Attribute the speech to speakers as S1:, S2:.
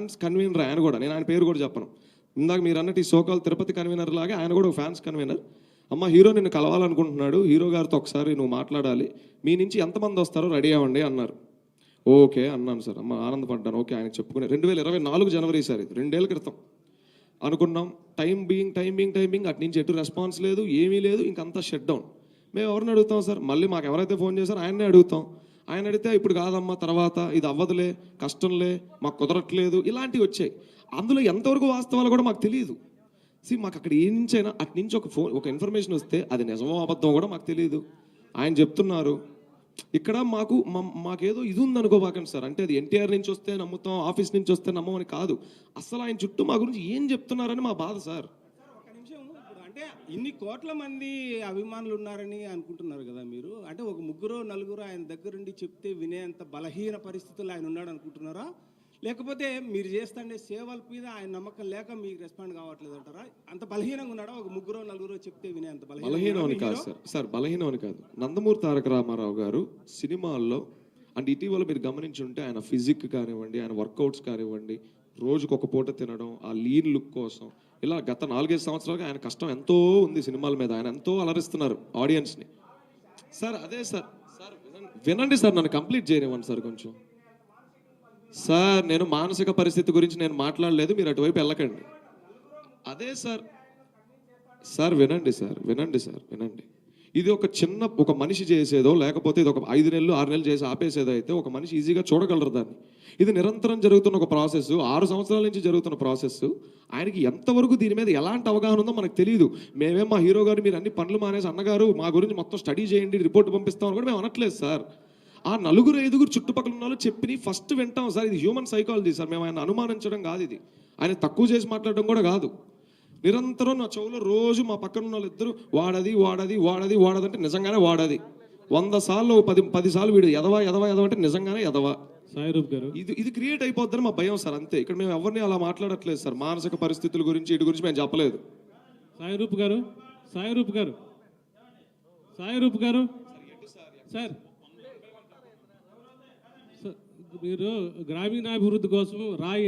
S1: Fans convener ఆయన కూడా, నేను ఆయన పేరు కూడా చెప్పను. ఇందాక మీరు అన్నట్టు ఈ సోకాల్ తిరుపతి కన్వీనర్ లాగా ఆయన కూడా ఒక ఫ్యాన్స్ కన్వీనర్. అమ్మ హీరో నిన్ను కలవాలనుకుంటున్నాడు, హీరో గారితో ఒకసారి నువ్వు మాట్లాడాలి, మీ నుంచి ఎంతమంది వస్తారో రెడీ అవ్వండి అన్నారు. ఓకే అన్నాను సార్. అమ్మ ఆనందపడ్డాను. ఓకే ఆయనకు చెప్పుకునే 2024 జనవరి సార్, ఇది 2 ఏళ్ళ క్రితం అనుకున్నాం. టైం బీయింగ్ అటు నుంచి ఎటు రెస్పాన్స్ లేదు, ఏమీ లేదు, ఇంకంతా షట్ డౌన్. మేము ఎవరిని అడుగుతాం సార్? మళ్ళీ మాకు ఎవరైతే ఫోన్ చేశారో ఆయన్నే అడుగుతాం. ఆయన అడిగితే ఇప్పుడు కాదమ్మా, తర్వాత ఇది అవ్వదులే, కష్టంలే, మాకు కుదరట్లేదు, ఇలాంటివి వచ్చాయి. అందులో ఎంతవరకు వాస్తవాలు కూడా మాకు తెలియదు. మాకు అక్కడ ఏ నుంచి అయినా అటు నుంచి ఒక ఇన్ఫర్మేషన్ వస్తే అది నిజమో అబద్ధం కూడా మాకు తెలియదు. ఆయన చెప్తున్నారు. ఇక్కడ మాకేదో ఇది ఉందనుకోబాకండి సార్. అంటే అది ఎన్టీఆర్ నుంచి వస్తే నమ్ముతాం, ఆఫీస్ నుంచి వస్తే నమ్మమని కాదు. అసలు ఆయన చుట్టూ మా గురించి ఏం చెప్తున్నారని మా బాధ సార్.
S2: ఒక నిమిషం, ఇప్పుడు అంటే ఇన్ని కోట్ల మంది అభిమానులు ఉన్నారని అనుకుంటున్నారు కదా మీరు. అంటే ఒక ముగ్గురు నలుగురు ఆయన దగ్గరుండి చెప్తే వినేంత బలహీన పరిస్థితుల్లో ఆయన ఉన్నాడు అనుకుంటున్నారా? లేకపోతే మీరు చేస్తుండే సేవల మీద ఆయన నమ్మకం లేక మీకు రెస్పాండ్ కావట్లేదు అంటారా? అంత బలహీనంగా ఉన్నాడా? ఒక ముగ్గురు నలుగురు చెప్తే వినేంత
S1: బలహీనం అని కాదు సార్. సార్ బలహీనం అని కాదు. నందమూరి తారక రామారావు గారు సినిమాల్లో అంటే ఇటీవల మీరు గమనించుంటే ఆయన ఫిజిక్ కానివ్వండి, ఆయన వర్కౌట్స్ కానివ్వండి, రోజుకు ఒక పూట తినడం, ఆ లీన్ లుక్ కోసం, ఇలా గత 4-5 సంవత్సరాలుగా ఆయన కష్టం ఎంతో ఉంది సినిమాల మీద. ఆయన ఎంతో అలరిస్తున్నారు ఆడియన్స్ని సార్. అదే సార్, సార్ వినండి సార్, నన్ను కంప్లీట్ చేయనివ్వండి సార్ కొంచెం. సార్ నేను మానసిక పరిస్థితి గురించి నేను మాట్లాడలేదు, మీరు అటువైపు వెళ్ళకండి. అదే సార్, సార్ వినండి సార్, వినండి. ఇది ఒక మనిషి చేసేదో, లేకపోతే ఇది ఒక 5 నెలలు 6 నెలలు చేసి ఆపేసేదో అయితే ఒక మనిషి ఈజీగా చూడగలరు దాన్ని. ఇది నిరంతరం జరుగుతున్న ఒక ప్రాసెస్, 6 సంవత్సరాల నుంచి జరుగుతున్న ప్రాసెస్. ఆయనకి ఎంతవరకు దీని మీద ఎలాంటి అవగాహన ఉందో మనకు తెలియదు. మేమేం మా హీరో గారు మీరు అన్ని పనులు మానేసి అన్నగారు మా గురించి మొత్తం స్టడీ చేయండి, రిపోర్ట్ పంపిస్తామని కూడా మేము అనట్లేదు సార్. ఆ 4-5 చుట్టుపక్కల ఉన్న వాళ్ళు చెప్పి ఫస్ట్ వింటాం సార్. ఇది హ్యూమన్ సైకాలజీ సార్. మేము ఆయన అనుమానించడం కాదు, ఇది ఆయన తక్కువ చేసి మాట్లాడడం కూడా కాదు. నిరంతరం నా చెవులో రోజు మా పక్కన ఉన్న వాళ్ళు ఇద్దరు వాడదంటే నిజంగానే వాడది. 100 సార్లు 10 సార్లు వీడు ఎదవా అంటే నిజంగానే ఎదవా.
S3: సాయిరూప్ గారు,
S1: ఇది క్రియేట్ అయిపోద్దని మా భయం సార్, అంతే. ఇక్కడ మేము ఎవరిని అలా మాట్లాడట్లేదు సార్. మానసిక పరిస్థితుల గురించి ఇటు గురించి మేము చెప్పలేదు.
S3: సాయిరూప్ గారు సార్, మీరు గ్రామీణాభివృద్ధి కోసం రాయి